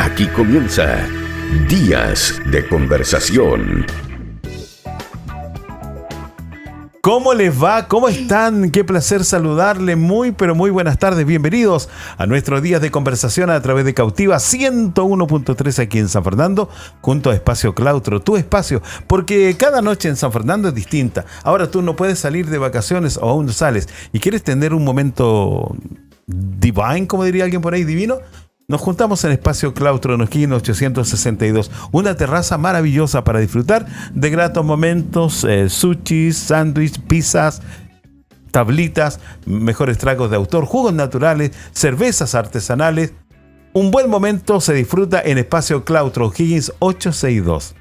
Aquí comienza Días de Conversación. ¿Cómo les va? ¿Cómo están? Qué placer saludarles. Muy buenas tardes. Bienvenidos a nuestros días de conversación a través de Cautiva 101.3 aquí en San Fernando, junto a Espacio Claustro, tu espacio, porque cada noche en San Fernando es distinta. Ahora tú no puedes salir de vacaciones o aún no sales y quieres tener un momento divine, como diría alguien por ahí, divino. Nos juntamos en Espacio Claustro, en esquina 862, una terraza maravillosa para disfrutar de gratos momentos, sushis, sándwiches, pizzas, tablitas, mejores tragos de autor, jugos naturales, cervezas artesanales. Un buen momento se disfruta en Espacio Claustro, Higgins 862.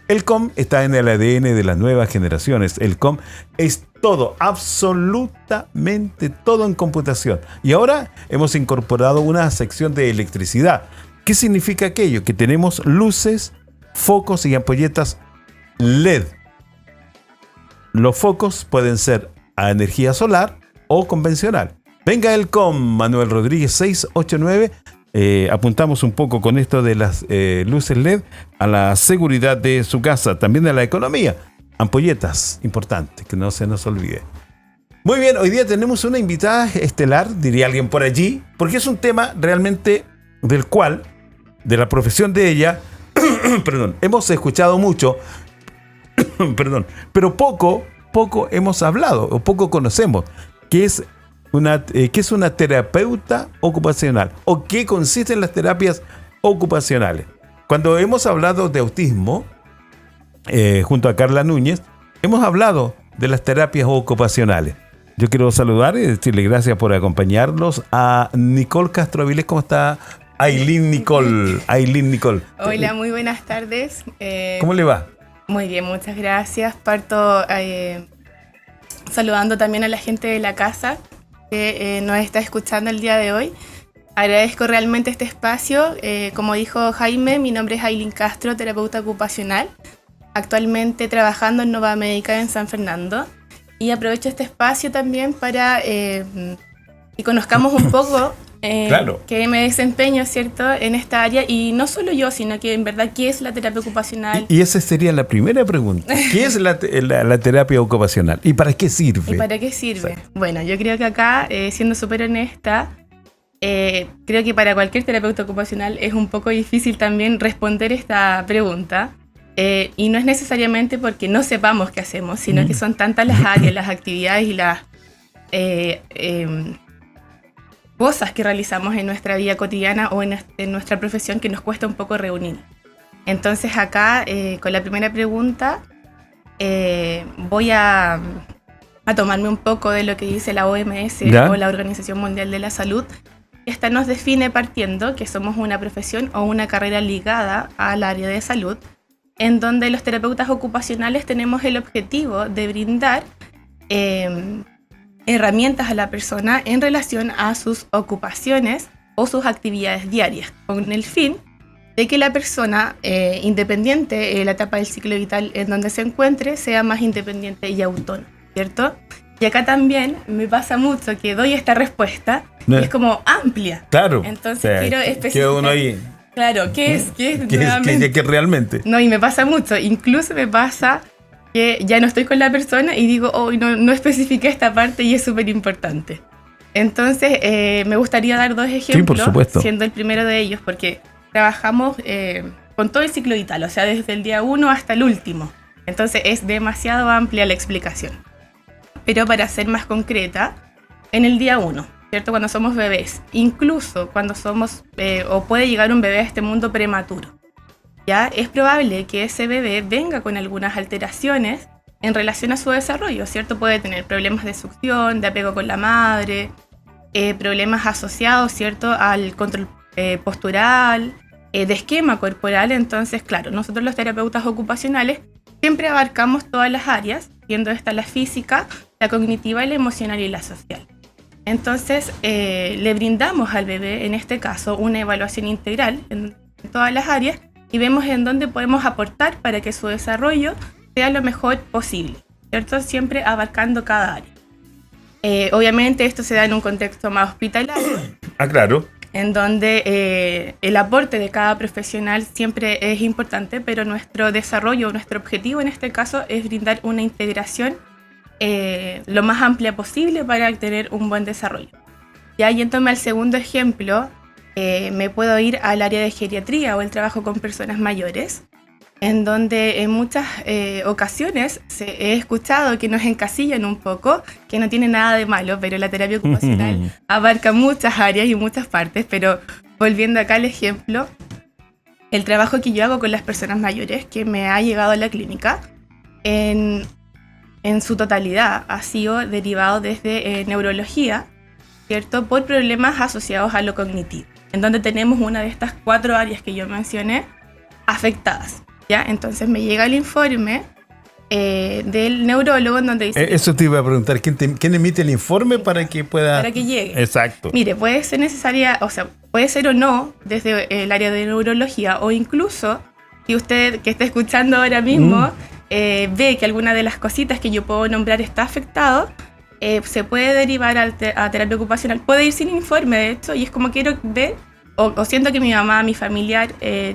El COM está en el ADN de las nuevas generaciones. El COM es todo, absolutamente todo en computación. Y ahora hemos incorporado una sección de electricidad. ¿Qué significa aquello? Que tenemos luces, focos y ampolletas LED. Los focos pueden ser a energía solar o convencional. Venga el COM, Manuel Rodríguez 689. Apuntamos un poco con esto de las luces LED a la seguridad de su casa, también de la economía. Ampolletas, importante, que no se nos olvide. Muy bien, hoy día tenemos una invitada estelar, diría alguien por allí, porque es un tema realmente del cual, de la profesión de ella, perdón, hemos escuchado mucho, perdón, pero poco hemos hablado o poco conocemos, ¿qué es una terapeuta ocupacional? ¿O qué consisten las terapias ocupacionales? Cuando hemos hablado de autismo, junto a Carla Núñez, hemos hablado de las terapias ocupacionales. Yo quiero saludar y decirle gracias por acompañarlos a Nicole Castro Avilés. ¿Cómo está Ailín Nicole? Hola, muy buenas tardes. ¿Cómo le va? Muy bien, muchas gracias. Parto saludando también a la gente de la casa que nos está escuchando el día de hoy. Agradezco realmente este espacio. Como dijo Jaime, mi nombre es Ailín Castro, terapeuta ocupacional, actualmente trabajando en Nova Médica en San Fernando. Y aprovecho este espacio también para que conozcamos un poco claro, que me desempeño, ¿cierto?, en esta área. Y no solo yo, sino que en verdad, ¿qué es la terapia ocupacional? Y esa sería la primera pregunta. ¿Qué es la terapia ocupacional? ¿Y para qué sirve? Sí. Bueno, yo creo que acá, siendo súper honesta, creo que para cualquier terapeuta ocupacional es un poco difícil también responder esta pregunta. Y no es necesariamente porque no sepamos qué hacemos, sino que son tantas las áreas, las actividades y las cosas que realizamos en nuestra vida cotidiana o en nuestra profesión que nos cuesta un poco reunir. Entonces acá, con la primera pregunta, voy a tomarme un poco de lo que dice la OMS, ¿ya?, o la Organización Mundial de la Salud. Esta nos define partiendo que somos una profesión o una carrera ligada al área de salud, en donde los terapeutas ocupacionales tenemos el objetivo de brindar herramientas a la persona en relación a sus ocupaciones o sus actividades diarias, con el fin de que la persona, independiente de la etapa del ciclo vital en donde se encuentre, sea más independiente y autónoma, ¿cierto? Y acá también me pasa mucho que doy esta respuesta y es como amplia. Claro. Entonces quiero especificar. Queda uno ahí. Claro, ¿qué es ¿Qué realmente? No, y me pasa mucho. Incluso me pasa que ya no estoy con la persona y digo, no especifiqué esta parte y es súper importante. Entonces, me gustaría dar dos ejemplos, sí, por supuesto, siendo el primero de ellos, porque trabajamos con todo el ciclo vital, o sea, desde el día 1 hasta el último. Entonces, es demasiado amplia la explicación. Pero para ser más concreta, en el día 1, ¿cierto? Cuando somos bebés, incluso cuando somos o puede llegar un bebé a este mundo prematuro, ya es probable que ese bebé venga con algunas alteraciones en relación a su desarrollo, ¿cierto? Puede tener problemas de succión, de apego con la madre, problemas asociados, ¿cierto?, al control postural, de esquema corporal. Entonces, claro, nosotros los terapeutas ocupacionales siempre abarcamos todas las áreas, siendo esta la física, la cognitiva, la emocional y la social. Entonces, le brindamos al bebé, en este caso, una evaluación integral en todas las áreas y vemos en dónde podemos aportar para que su desarrollo sea lo mejor posible, ¿cierto? Siempre abarcando cada área. Obviamente esto se da en un contexto más hospitalario. Ah, claro. en donde el aporte de cada profesional siempre es importante, pero nuestro desarrollo, nuestro objetivo en este caso es brindar una integración lo más amplia posible para tener un buen desarrollo. Ya yéndome al segundo ejemplo, me puedo ir al área de geriatría o el trabajo con personas mayores, en donde en muchas ocasiones he escuchado que nos encasillan un poco, que no tiene nada de malo, pero la terapia ocupacional abarca muchas áreas y muchas partes. Pero volviendo acá al ejemplo, el trabajo que yo hago con las personas mayores, que me ha llegado a la clínica, en su totalidad ha sido derivado desde neurología, ¿cierto? Por problemas asociados a lo cognitivo, en donde tenemos una de estas 4 áreas que yo mencioné afectadas. ¿Ya? Entonces me llega el informe del neurólogo en donde dice... Eso te iba a preguntar, ¿quién emite el informe para que pueda...? Para que llegue. Exacto. Mire, puede ser necesaria, o sea, puede ser o no desde el área de neurología, o incluso si usted que está escuchando ahora mismo ve que alguna de las cositas que yo puedo nombrar está afectado, se puede derivar a terapia ocupacional. Puede ir sin informe, de hecho, y es como quiero ver... O siento que mi mamá, mi familiar,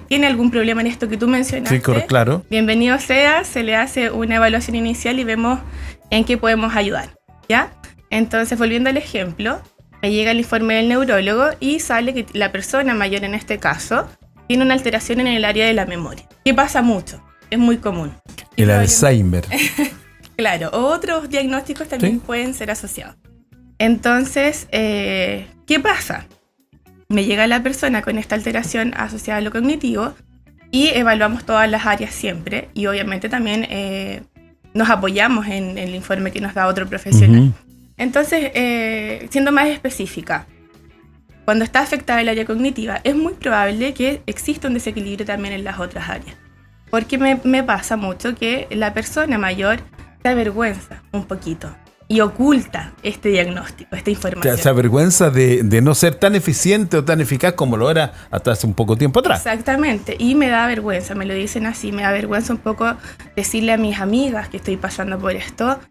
tiene algún problema en esto que tú mencionaste. Sí, claro. Bienvenido sea, se le hace una evaluación inicial y vemos en qué podemos ayudar, ¿ya? Entonces, volviendo al ejemplo, me llega el informe del neurólogo y sale que la persona mayor en este caso tiene una alteración en el área de la memoria. ¿Qué pasa mucho? Es muy común. El Alzheimer. Claro, otros diagnósticos también pueden ser asociados. Entonces, ¿qué pasa? Me llega la persona con esta alteración asociada a lo cognitivo y evaluamos todas las áreas siempre, y obviamente también nos apoyamos en el informe que nos da otro profesional. Entonces, siendo más específica, cuando está afectada el área cognitiva, es muy probable que exista un desequilibrio también en las otras áreas. Porque me pasa mucho que la persona mayor se avergüenza un poquito y oculta este diagnóstico, esta información. Se avergüenza de no ser tan eficiente o tan eficaz como lo era hasta hace un poco tiempo atrás. Exactamente, y me da vergüenza, me lo dicen así, me da vergüenza un poco decirle a mis amigas que estoy pasando por esto,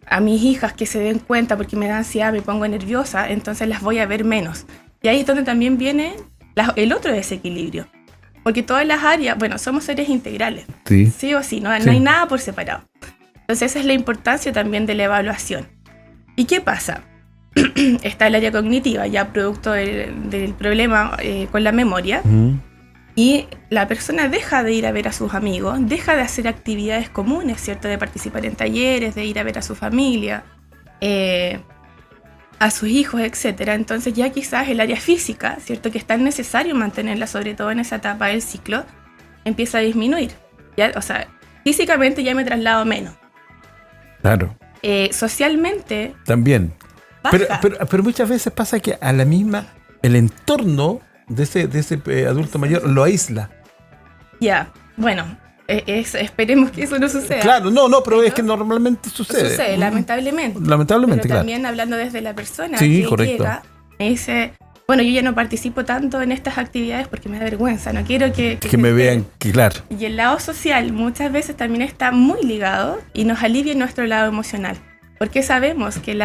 a mis hijas que se den cuenta porque me da ansiedad, me pongo nerviosa, entonces las voy a ver menos. Y ahí es donde también viene el otro desequilibrio. Porque todas las áreas, bueno, somos seres integrales, sí o sí, no hay nada por separado. Entonces esa es la importancia también de la evaluación. ¿Y qué pasa? Está el área cognitiva, ya producto del problema con la memoria, y la persona deja de ir a ver a sus amigos, deja de hacer actividades comunes, ¿cierto? De participar en talleres, de ir a ver a su familia, a sus hijos, etc. Entonces ya quizás el área física, ¿cierto? Que es tan necesario mantenerla, sobre todo en esa etapa del ciclo, empieza a disminuir. ¿Ya? O sea, físicamente ya me traslado menos. Claro. Socialmente también. baja. Pero muchas veces pasa que a la misma, el entorno de ese adulto mayor lo aísla. Ya, bueno, esperemos que eso no suceda. Claro, pero es que normalmente sucede. Sucede, lamentablemente. Lamentablemente, pero claro. También hablando desde la persona sí, que llega, me dice, bueno, yo ya no participo tanto en estas actividades porque me da vergüenza, no quiero que me vean, claro. Y el lado social muchas veces también está muy ligado y nos alivia en nuestro lado emocional, porque sabemos que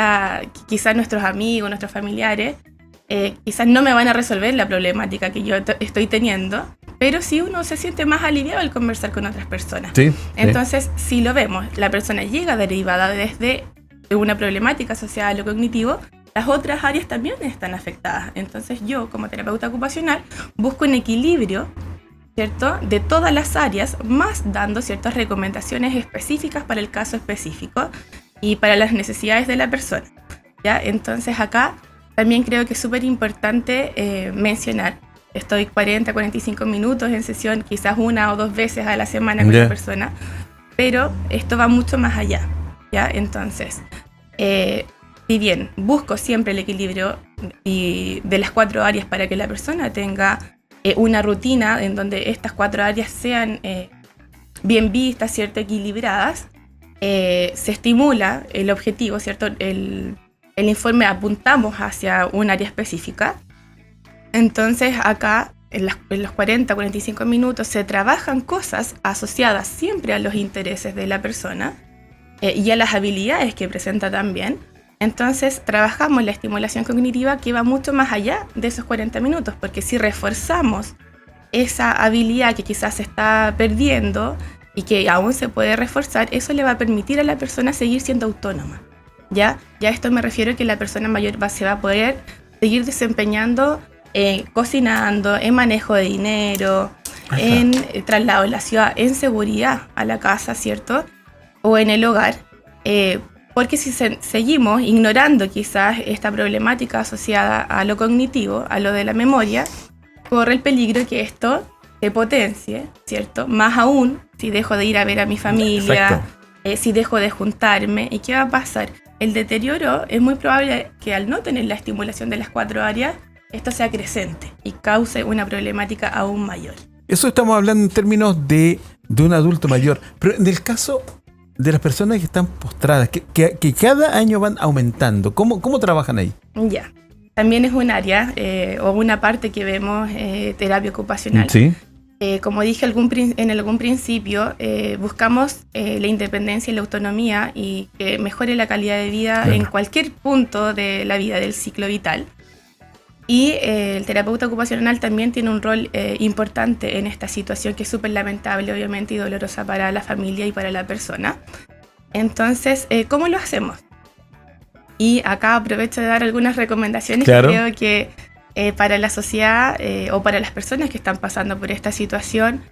quizás nuestros amigos, nuestros familiares, quizás no me van a resolver la problemática que yo estoy teniendo, pero sí uno se siente más aliviado al conversar con otras personas. Sí, entonces, si lo vemos, la persona llega derivada desde una problemática asociada a lo cognitivo, las otras áreas también están afectadas. Entonces yo, como terapeuta ocupacional, busco un equilibrio, ¿cierto?, de todas las áreas, más dando ciertas recomendaciones específicas para el caso específico y para las necesidades de la persona, ¿ya? Entonces acá también creo que es súper importante mencionar, estoy 40-45 minutos en sesión, quizás 1 o 2 veces a la semana con la persona, pero esto va mucho más allá, ¿ya? Entonces, si bien busco siempre el equilibrio de las 4 áreas para que la persona tenga una rutina en donde estas 4 áreas sean bien vistas, ¿cierto?, equilibradas, se estimula el objetivo, ¿cierto? El informe apuntamos hacia un área específica. Entonces acá en los 40-45 minutos se trabajan cosas asociadas siempre a los intereses de la persona y a las habilidades que presenta también, Entonces trabajamos la estimulación cognitiva que va mucho más allá de esos 40 minutos, porque si reforzamos esa habilidad que quizás se está perdiendo y que aún se puede reforzar, eso le va a permitir a la persona seguir siendo autónoma. Ya a esto me refiero que la persona mayor se va a poder seguir desempeñando cocinando, en manejo de dinero, ajá, en traslado en la ciudad, en seguridad a la casa, ¿cierto? O en el hogar. Porque si seguimos ignorando quizás esta problemática asociada a lo cognitivo, a lo de la memoria, corre el peligro que esto se potencie, ¿cierto? Más aún si dejo de ir a ver a mi familia, si dejo de juntarme. ¿Y qué va a pasar? El deterioro es muy probable que al no tener la estimulación de las 4 áreas, esto sea creciente y cause una problemática aún mayor. Eso estamos hablando en términos de un adulto mayor. Pero en el caso de las personas que están postradas, que cada año van aumentando, ¿cómo trabajan ahí? Ya, también es un área o una parte que vemos terapia ocupacional. Sí. Como dije en algún principio, buscamos la independencia y la autonomía y que mejore la calidad de vida, claro, en cualquier punto de la vida del ciclo vital. Y el terapeuta ocupacional también tiene un rol importante en esta situación que es súper lamentable, obviamente, y dolorosa para la familia y para la persona. Entonces, ¿cómo lo hacemos? Y acá aprovecho de dar algunas recomendaciones, claro, que creo que para la sociedad o para las personas que están pasando por esta situación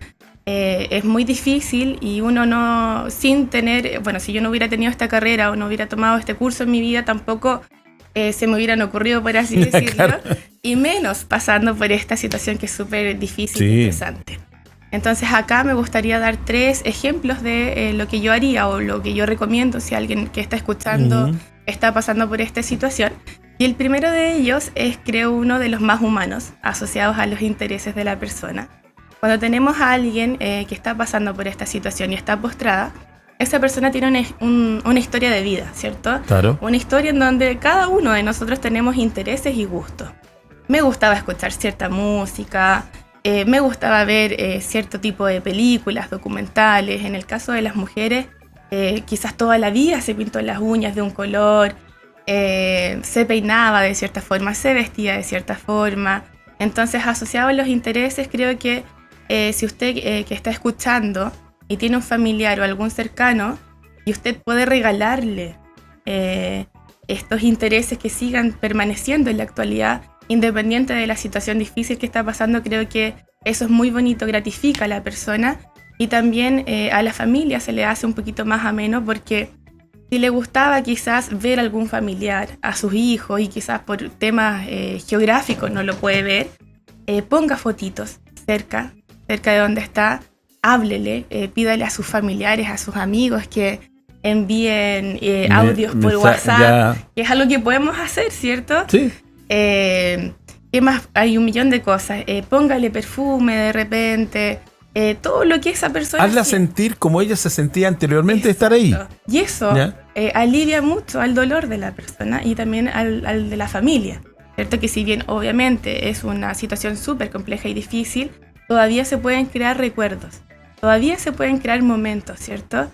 es muy difícil y uno no, sin tener, bueno, si yo no hubiera tenido esta carrera o no hubiera tomado este curso en mi vida, tampoco se me hubieran ocurrido, por así decirlo, claro, y menos pasando por esta situación que es súper difícil, sí, y interesante. Entonces acá me gustaría dar 3 ejemplos de lo que yo haría o lo que yo recomiendo si alguien que está escuchando está pasando por esta situación. Y el primero de ellos es, creo, uno de los más humanos, asociados a los intereses de la persona. Cuando tenemos a alguien que está pasando por esta situación y está postrada, esa persona tiene una historia de vida, ¿cierto? Claro. Una historia en donde cada uno de nosotros tenemos intereses y gustos. Me gustaba escuchar cierta música, me gustaba ver cierto tipo de películas, documentales. En el caso de las mujeres, quizás toda la vida se pintó las uñas de un color, se peinaba de cierta forma, se vestía de cierta forma. Entonces, asociado a los intereses, creo que si usted que está escuchando y tiene un familiar o algún cercano, y usted puede regalarle estos intereses que sigan permaneciendo en la actualidad, independiente de la situación difícil que está pasando, creo que eso es muy bonito, gratifica a la persona y también a la familia se le hace un poquito más ameno, porque si le gustaba quizás ver a algún familiar, a sus hijos, y quizás por temas geográficos no lo puede ver, ponga fotitos cerca de donde está, háblele, pídale a sus familiares, a sus amigos que envíen audios por WhatsApp, que es algo que podemos hacer, ¿cierto? Sí. ¿Qué más? Hay un millón de cosas. Póngale perfume de repente, todo lo que esa persona... Hazla sentir como ella se sentía anteriormente de estar ahí. Y eso alivia mucho al dolor de la persona y también al de la familia, ¿cierto? Que si bien obviamente es una situación súper compleja y difícil, todavía se pueden crear recuerdos, todavía se pueden crear momentos, ¿cierto?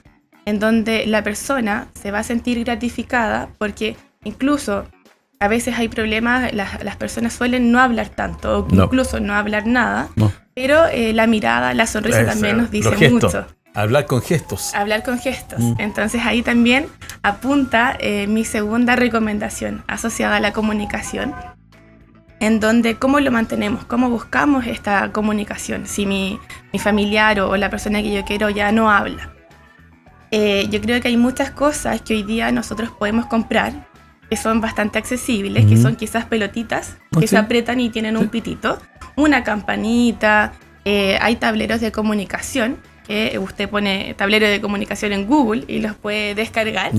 En donde la persona se va a sentir gratificada, porque incluso a veces hay problemas, las personas suelen no hablar tanto, o incluso no hablar nada, pero la mirada, la sonrisa también nos dice mucho. Hablar con gestos. Hablar con gestos. Entonces ahí también apunta mi segunda recomendación asociada a la comunicación, en donde cómo lo mantenemos, cómo buscamos esta comunicación, si mi familiar o la persona que yo quiero ya no habla. Yo creo que hay muchas cosas que hoy día nosotros podemos comprar que son bastante accesibles, que son quizás pelotitas que se aprietan y tienen un pitito, una campanita, hay tableros de comunicación, que usted pone tablero de comunicación en Google y los puede descargar.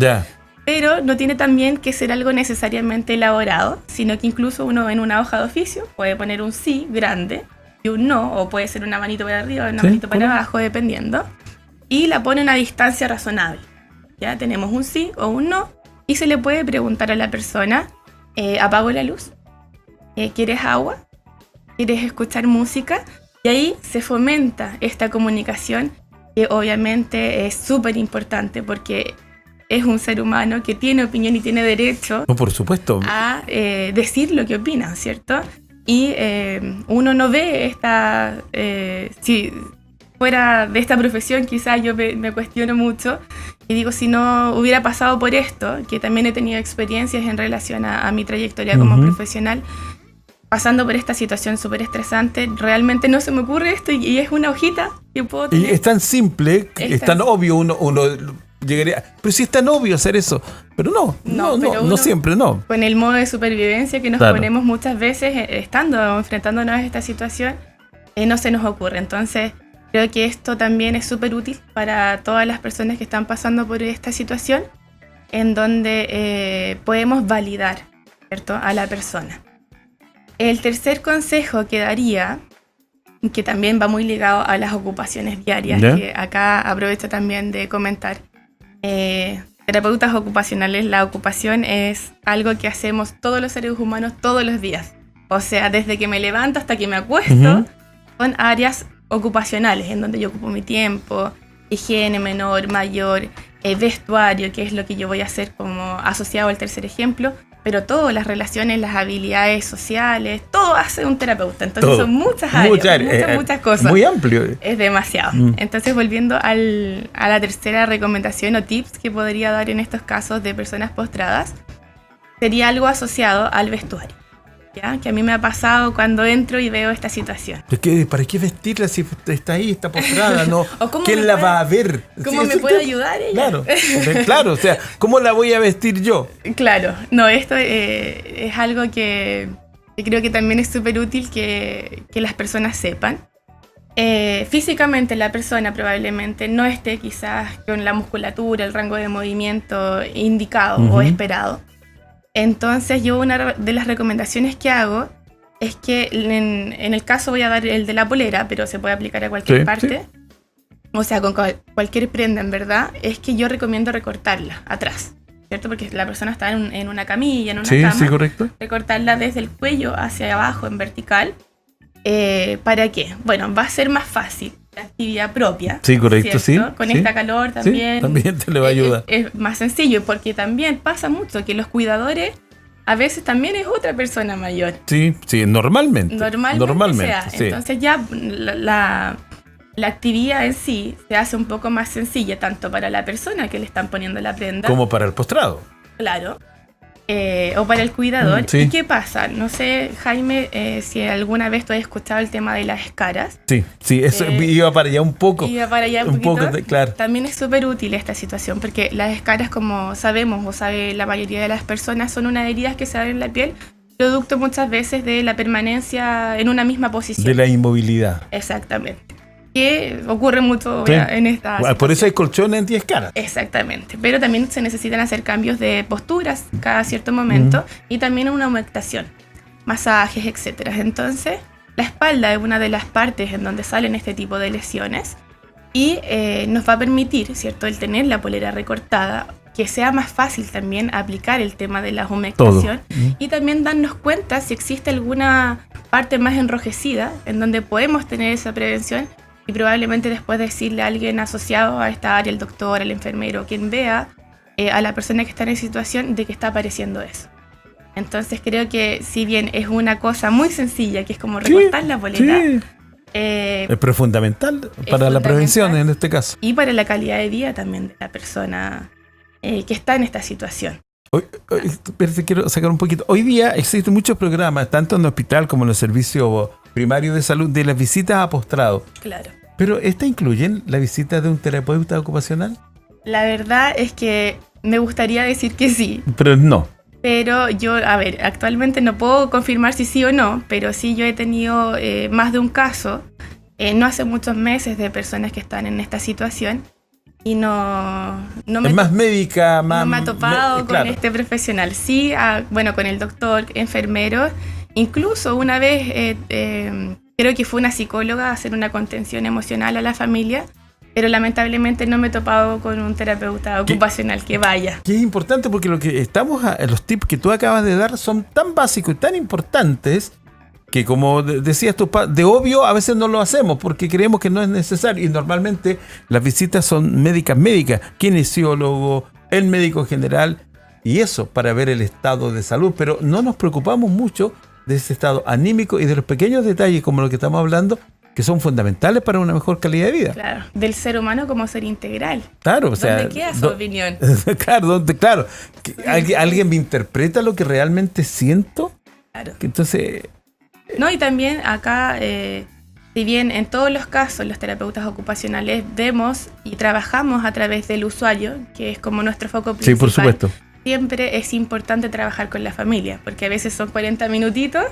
Pero no tiene también que ser algo necesariamente elaborado, sino que incluso uno en una hoja de oficio puede poner un sí grande y un no, o puede ser una manito para arriba o una manito para abajo, dependiendo, y la pone a una distancia razonable. Ya tenemos un sí o un no, y se le puede preguntar a la persona, ¿apago la luz? ¿Quieres agua? ¿Quieres escuchar música? Y ahí se fomenta esta comunicación, que obviamente es súper importante, porque es un ser humano que tiene opinión y tiene derecho No, por supuesto. a decir lo que opina, ¿cierto? Y uno no ve si fuera de esta profesión, quizás yo me cuestiono mucho y digo, si no hubiera pasado por esto, que también he tenido experiencias en relación a mi trayectoria como profesional, pasando por esta situación súper estresante, realmente no se me ocurre esto y es una hojita que puedo Y tener. es tan simple, es tan obvio, uno llegaría... Pero si es tan obvio hacer eso. Pero Pero no uno- siempre, no. Con el modo de supervivencia que nos Claro. ponemos muchas veces enfrentándonos a esta situación, no se nos ocurre. Entonces, creo que esto también es súper útil para todas las personas que están pasando por esta situación, en donde podemos validar, ¿cierto?, a la persona. El tercer consejo que daría, que también va muy ligado a las ocupaciones diarias, ¿Ya? que acá aprovecho también de comentar. Terapeutas ocupacionales, la ocupación es algo que hacemos todos los seres humanos todos los días. O sea, desde que me levanto hasta que me acuesto, son áreas ocupacionales en donde yo ocupo mi tiempo, higiene menor, mayor, vestuario, que es lo que yo voy a hacer como asociado al tercer ejemplo, pero todas las relaciones, las habilidades sociales, todo hace un terapeuta. Entonces Todo. son muchas áreas, muchas cosas. Muy amplio. Es demasiado. Entonces, volviendo a la tercera recomendación o tips que podría dar en estos casos de personas postradas, sería algo asociado al vestuario, ¿ya? Que a mí me ha pasado cuando entro y veo esta situación. ¿Para qué vestirla si está ahí, está postrada? No. ¿O cómo ¿Quién me la puede- va a ver? ¿Cómo Sí, me eso puede está- ayudar ella? Claro, o sea, ¿cómo la voy a vestir yo? Claro, no, esto es algo que creo que también es súper útil que las personas sepan. Físicamente la persona probablemente no esté quizás con la musculatura, el rango de movimiento indicado o esperado. Entonces yo una de las recomendaciones que hago es que en el caso voy a dar el de la polera, pero se puede aplicar a cualquier Sí, parte. O sea, con cualquier prenda en verdad, es que yo recomiendo recortarla atrás, ¿cierto? Porque la persona está en una camilla, en una cama. Correcto. Recortarla desde el cuello hacia abajo en vertical. ¿Para qué? Bueno, va a ser más fácil la actividad propia. Sí, correcto, ¿cierto? sí, Con sí. esta calor también. Sí, también te le va a ayudar. Es más sencillo, porque también pasa mucho que los cuidadores a veces también es otra persona mayor. Sí, normalmente. Normalmente sea. sí. Entonces ya la actividad en sí se hace un poco más sencilla, tanto para la persona que le están poniendo la prenda, Como para el postrado. claro, o para el cuidador. Sí. ¿Y qué pasa? No sé, Jaime, si alguna vez tú has escuchado el tema de las escaras. Sí, eso iba para allá un poco. Iba para allá un poco, poquito. claro. También es súper útil esta situación, porque las escaras, como sabemos o sabe la mayoría de las personas, son unas heridas que se dan en la piel, producto muchas veces de la permanencia en una misma posición. De la inmovilidad. Exactamente. Que ocurre mucho Sí. en esta Por eso hay colchones anti-escaras. Exactamente, pero también se necesitan hacer cambios de posturas cada cierto momento y también una humectación, masajes, etc. Entonces, la espalda es una de las partes en donde salen este tipo de lesiones y nos va a permitir, ¿cierto?, el tener la polera recortada, que sea más fácil también aplicar el tema de la humectación y también darnos cuenta si existe alguna parte más enrojecida en donde podemos tener esa prevención. Y probablemente después decirle a alguien asociado a esta área, el doctor, el enfermero, quien vea a la persona que está en esa situación, de que está apareciendo eso. Entonces creo que si bien es una cosa muy sencilla, que es como recortar la polera, Pero es fundamental para la fundamental. prevención en este caso. y para la calidad de vida también de la persona que está en esta situación. Pero te quiero sacar un poquito. Hoy día existen muchos programas, tanto en el hospital como en los servicios primarios de salud, de las visitas a postrado. Claro. ¿Pero esta incluyen la visita de un terapeuta ocupacional? La verdad es que me gustaría decir que sí, Pero no. pero yo, a ver, actualmente no puedo confirmar si sí o no, pero sí yo he tenido más de un caso, no hace muchos meses, de personas que están en esta situación y no me Es más médica, más... no me ha topado con claro. este profesional. Sí, bueno, con el doctor, enfermero. Incluso una vez creo que fue una psicóloga a hacer una contención emocional a la familia, pero lamentablemente no me he topado con un terapeuta ocupacional que vaya. Que es importante porque lo que los tips que tú acabas de dar son tan básicos y tan importantes que, como decías tú, de obvio a veces no lo hacemos porque creemos que no es necesario, y normalmente las visitas son médicas, kinesiólogo, el médico general, y eso para ver el estado de salud, pero no nos preocupamos mucho de ese estado anímico y de los pequeños detalles como lo que estamos hablando, que son fundamentales para una mejor calidad de vida. Claro, del ser humano como ser integral. Claro, o sea, ¿Dónde queda su opinión? Claro, ¿alguien me interpreta lo que realmente siento? Claro. Que entonces, No, y también acá, si bien en todos los casos los terapeutas ocupacionales vemos y trabajamos a través del usuario, que es como nuestro foco principal. sí, por supuesto. Siempre es importante trabajar con la familia, porque a veces son 40 minutitos,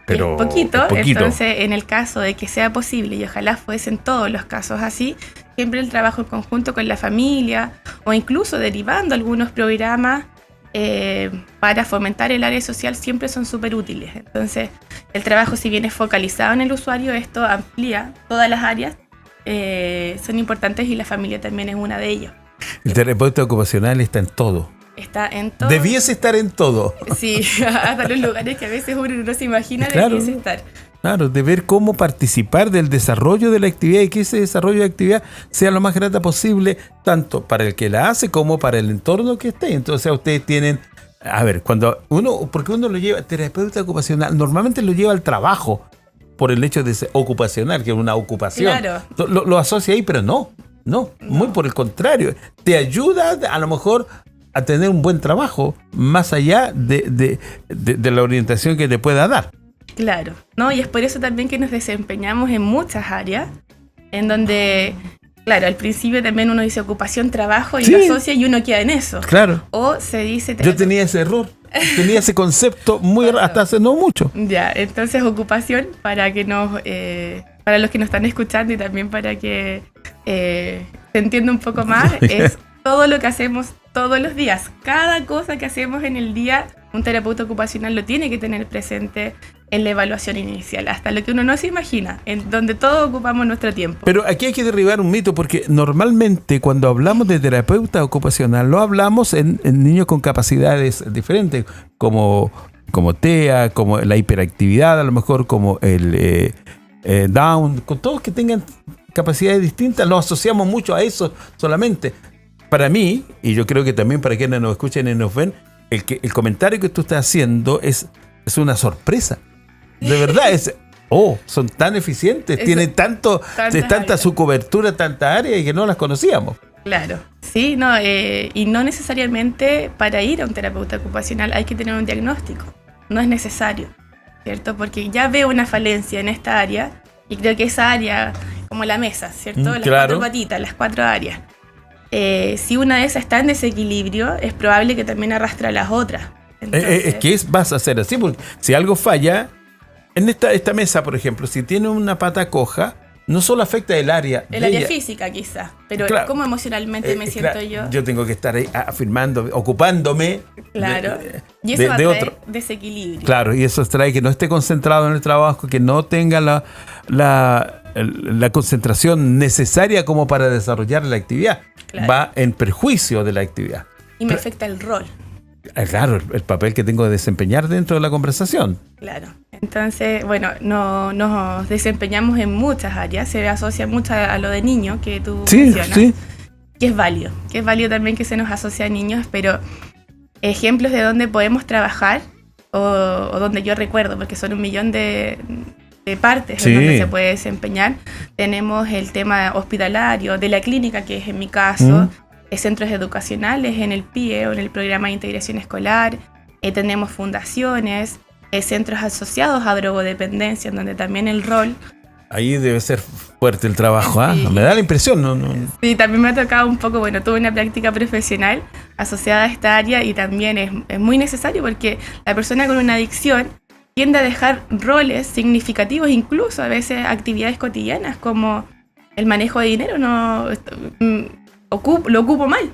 Pero es poquito. es poquito. Entonces, en el caso de que sea posible, y ojalá fuesen todos los casos así, siempre el trabajo en conjunto con la familia, o incluso derivando algunos programas para fomentar el área social, siempre son súper útiles. Entonces, el trabajo, si bien es focalizado en el usuario, esto amplía todas las áreas, son importantes, y la familia también es una de ellas. El terapeuta ocupacional está en todo. Está en todo. Debiese estar en todo. Sí, hasta los lugares que a veces uno no se imagina Claro. debiese estar. Claro, de ver cómo participar del desarrollo de la actividad y que ese desarrollo de actividad sea lo más grata posible, tanto para el que la hace como para el entorno que esté. Entonces, ustedes tienen, a ver, porque uno lo lleva, terapeuta ocupacional, normalmente lo lleva al trabajo por el hecho de ser ocupacional, que es una ocupación. Claro. Lo asocia ahí, pero no, muy por el contrario. Te ayuda a lo mejor a tener un buen trabajo, más allá de la orientación que te pueda dar. Claro, ¿no? Y es por eso también que nos desempeñamos en muchas áreas, en donde, claro, al principio también uno dice ocupación, trabajo, y Sí. lo asocia y uno queda en eso. Claro. O se dice... Yo tenía ese error, tenía ese concepto hasta hace no mucho. Ya, entonces ocupación, para los que nos están escuchando y también para que se entienda un poco más, es todo lo que hacemos todos los días. Cada cosa que hacemos en el día, un terapeuta ocupacional lo tiene que tener presente en la evaluación inicial, hasta lo que uno no se imagina, en donde todos ocupamos nuestro tiempo. Pero aquí hay que derribar un mito, porque normalmente cuando hablamos de terapeuta ocupacional, lo hablamos en niños con capacidades diferentes, como TEA, como la hiperactividad, a lo mejor como el Down, con todos que tengan capacidades distintas, lo asociamos mucho a eso solamente. Para mí, y yo creo que también para quienes nos escuchan y nos ven, el comentario que tú estás haciendo es una sorpresa. De verdad, son tan eficientes, tienen tanta su cobertura, tanta área, y que no las conocíamos. Claro, sí, no, y no necesariamente para ir a un terapeuta ocupacional hay que tener un diagnóstico, no es necesario, ¿cierto? Porque ya veo una falencia en esta área, y creo que esa área, como la mesa, ¿cierto? Las claro. 4 patitas, las 4 áreas. Si una de esas está en desequilibrio, es probable que también arrastre a las otras. Entonces, Vas a hacer así, porque si algo falla, en esta mesa, por ejemplo, si tiene una pata coja, no solo afecta el área física quizás, pero claro, cómo emocionalmente me siento claro, yo. Yo tengo que estar ahí afirmando, ocupándome. Claro, y eso va a de traer otro desequilibrio. Claro, y eso trae que no esté concentrado en el trabajo, que no tenga la concentración necesaria como para desarrollar la actividad. Claro. Va en perjuicio de la actividad. Y me afecta el rol. Claro, el papel que tengo de desempeñar dentro de la conversación. Claro. Entonces, bueno, nos desempeñamos en muchas áreas. Se asocia mucho a lo de niño que tú mencionas. Sí. Que es válido también que se nos asocia a niños, pero ejemplos de donde podemos trabajar o donde yo recuerdo, porque son 1 millón de partes en donde se puede desempeñar. Tenemos el tema hospitalario, de la clínica, que es en mi caso, centros educacionales, en el PIE o en el Programa de Integración Escolar, tenemos fundaciones, centros asociados a drogodependencia, en donde también el rol... Ahí debe ser fuerte el trabajo, ¿ah? Sí. Me da la impresión, ¿no? Sí, también me ha tocado un poco, tuve una práctica profesional asociada a esta área, y también es muy necesario, porque la persona con una adicción tiende a dejar roles significativos, incluso a veces actividades cotidianas como el manejo de dinero, lo ocupo mal,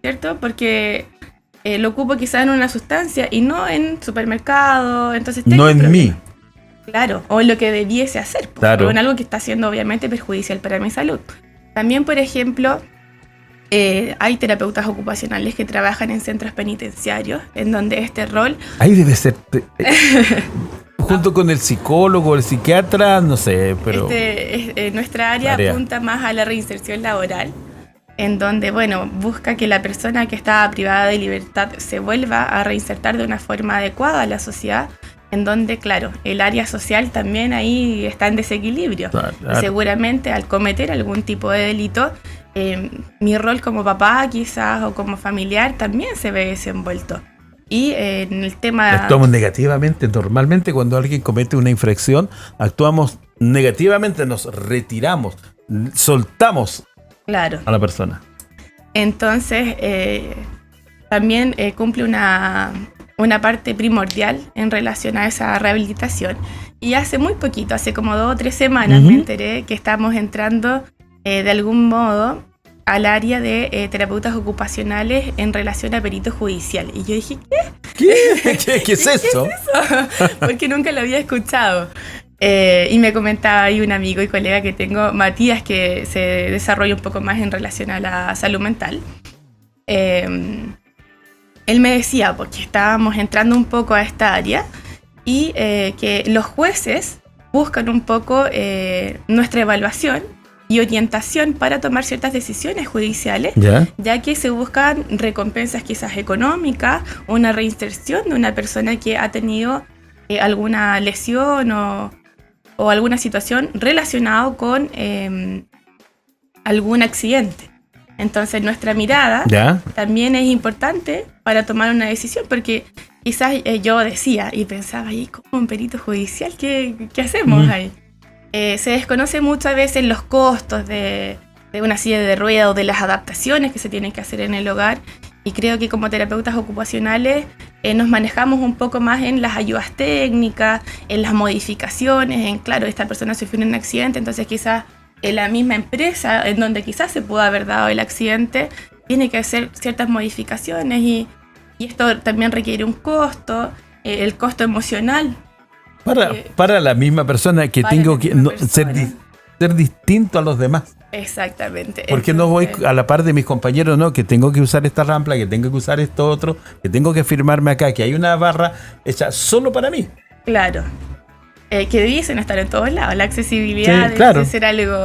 ¿cierto? Porque lo ocupo quizás en una sustancia y no en supermercado, entonces tengo No en problemas. mí. Claro, o en lo que debiese hacer, Claro. o en algo que está siendo obviamente perjudicial para mi salud. También, por ejemplo, hay terapeutas ocupacionales que trabajan en centros penitenciarios, en donde este rol... Ahí debe ser... junto con el psicólogo, el psiquiatra, no sé, pero... nuestra área apunta más a la reinserción laboral, en donde, bueno, busca que la persona que está privada de libertad se vuelva a reinsertar de una forma adecuada a la sociedad, en donde, claro, el área social también ahí está en desequilibrio. Claro. Seguramente al cometer algún tipo de delito, mi rol como papá quizás o como familiar también se ve desenvuelto. Y en el tema... Actuamos negativamente. Normalmente cuando alguien comete una infracción, actuamos negativamente, nos retiramos, soltamos Claro. a la persona. Entonces, también cumple una parte primordial en relación a esa rehabilitación. Y hace muy poquito, hace como 2 o 3 semanas, me enteré que estamos entrando de algún modo al área de terapeutas ocupacionales en relación a perito judicial. Y yo dije, ¿Qué es eso? porque nunca lo había escuchado. Y me comentaba ahí un amigo y colega que tengo, Matías, que se desarrolla un poco más en relación a la salud mental. Él me decía, porque estábamos entrando un poco a esta área, y que los jueces buscan un poco nuestra evaluación y orientación para tomar ciertas decisiones judiciales, ya que se buscan recompensas quizás económicas, una reinserción de una persona que ha tenido alguna lesión o alguna situación relacionada con algún accidente. Entonces nuestra mirada también es importante para tomar una decisión, porque quizás yo decía y pensaba, ¿y cómo un perito judicial? ¿Qué hacemos ahí? Se desconoce muchas veces los costos de una silla de ruedas o de las adaptaciones que se tienen que hacer en el hogar, y creo que como terapeutas ocupacionales nos manejamos un poco más en las ayudas técnicas, en las modificaciones, en, claro, esta persona sufrió un accidente, entonces quizás en la misma empresa en donde quizás se pudo haber dado el accidente tiene que hacer ciertas modificaciones, y esto también requiere un costo, el costo emocional. Para la misma persona que tengo que ser distinto a los demás. Exactamente. Porque no voy a la par de mis compañeros, no, que tengo que usar esta rampla, que tengo que usar esto otro, que tengo que firmarme acá, que hay una barra hecha solo para mí. Claro. Que debiesen estar en todos lados. La accesibilidad debe ser algo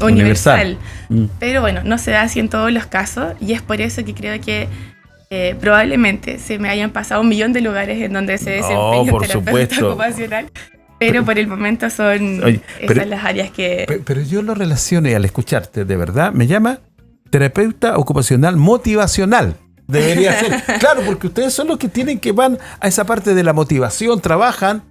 universal. Pero bueno, no se da así en todos los casos, y es por eso que creo que probablemente se me hayan pasado 1 millón de lugares en donde se desempeña un terapeuta ocupacional, pero por el momento son esas las áreas que... Pero yo lo relaciono, y al escucharte, de verdad, me llama terapeuta ocupacional motivacional. Debería ser. Claro, porque ustedes son los que van a esa parte de la motivación, trabajan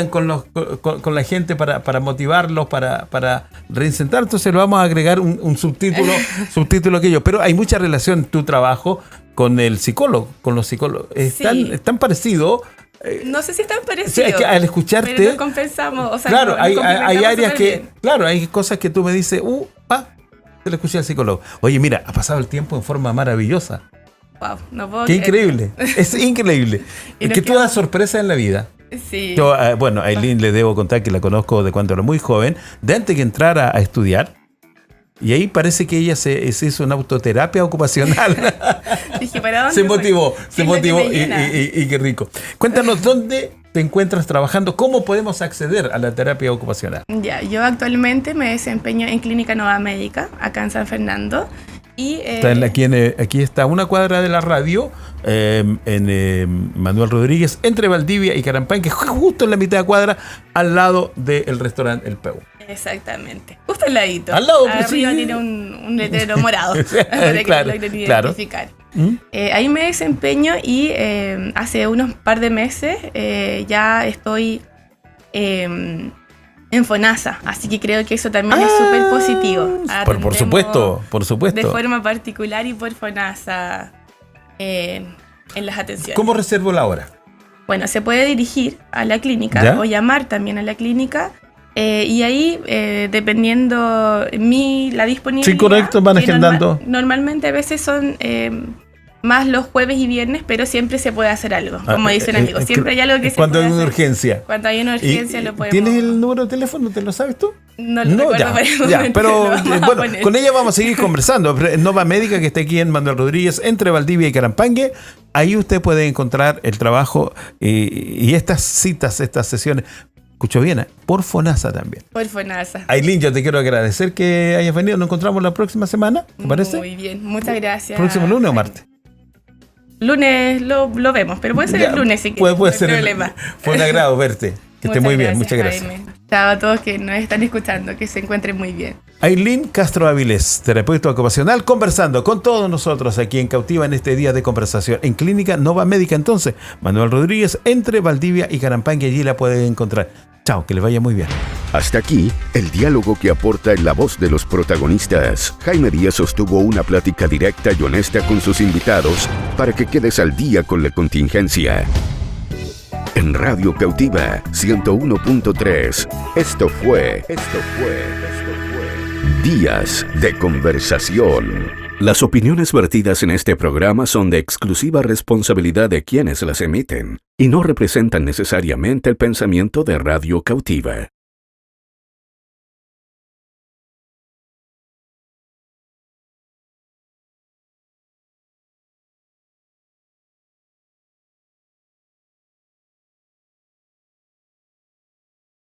con la gente para motivarlos, para reinsertar. Entonces le vamos a agregar un subtítulo aquello. Pero hay mucha relación en tu trabajo con el psicólogo, con los psicólogos. Es tan parecido. No sé si es tan parecido. O sea, es que al escucharte, pero no compensamos. O sea, claro, no, hay áreas que... bien. Claro, hay cosas que tú me dices, te lo escuché al psicólogo. Oye, mira, ha pasado el tiempo en forma maravillosa. Wow, no puedo Qué creer. increíble. Es increíble. Es que tú das sorpresa en la vida. Sí. Yo, a Aileen le debo contar que la conozco de cuando era muy joven, de antes que entrara a estudiar. Y ahí parece que ella se hizo una autoterapia ocupacional. Dije, ¿para dónde se motivó y qué rico. Cuéntanos, ¿dónde te encuentras trabajando? ¿Cómo podemos acceder a la terapia ocupacional? Ya, yo actualmente me desempeño en Clínica Nueva Médica, acá en San Fernando. Y, aquí está una cuadra de la radio, en Manuel Rodríguez, entre Valdivia y Carampán, que es justo en la mitad de cuadra, al lado del restaurante El Peu. Exactamente, justo al ladito. Al lado, arriba tiene un letrero morado para que lo logren identificar. Ahí me desempeño, y hace unos par de meses ya estoy en FONASA, así que creo que eso también es súper positivo. Por supuesto. De forma particular y por FONASA en las atenciones. ¿Cómo reservo la hora? Bueno, se puede dirigir a la clínica o llamar también a la clínica, y ahí, dependiendo la disponibilidad... Sí, correcto, van agendando. Normalmente a veces son... más los jueves y viernes, pero siempre se puede hacer algo, como dicen amigos. Siempre hay algo que se puede hacer. Cuando hay una urgencia. Cuando hay una urgencia lo podemos... ¿Tienes el número de teléfono? ¿Te lo sabes tú? No lo recuerdo. Pero bueno, con ella vamos a seguir conversando. Nova Médica, que está aquí en Manuel Rodríguez, entre Valdivia y Carampangue. Ahí usted puede encontrar el trabajo y estas citas, estas sesiones. Escucho bien, por FONASA también. Por FONASA. Aileen, yo te quiero agradecer que hayas venido. Nos encontramos la próxima semana, ¿te parece? Muy bien, muchas gracias. ¿Próximo lunes o martes? Lunes lo vemos, pero puede ser el lunes si quieres. Puede ser. Problema. Fue un agrado verte. Que esté muy bien, muchas gracias. Jaime. Chao a todos que nos están escuchando, que se encuentren muy bien. Aileen Castro Áviles, terapeuta ocupacional, conversando con todos nosotros aquí en Cautiva en este día de conversación en Clínica Nova Médica. Entonces, Manuel Rodríguez, entre Valdivia y Carampán, y allí la pueden encontrar. Chao, que les vaya muy bien. Hasta aquí, el diálogo que aporta en la voz de los protagonistas. Jaime Díaz sostuvo una plática directa y honesta con sus invitados para que quedes al día con la contingencia. En Radio Cautiva 101.3, esto fue Días de Conversación. Las opiniones vertidas en este programa son de exclusiva responsabilidad de quienes las emiten y no representan necesariamente el pensamiento de Radio Cautiva.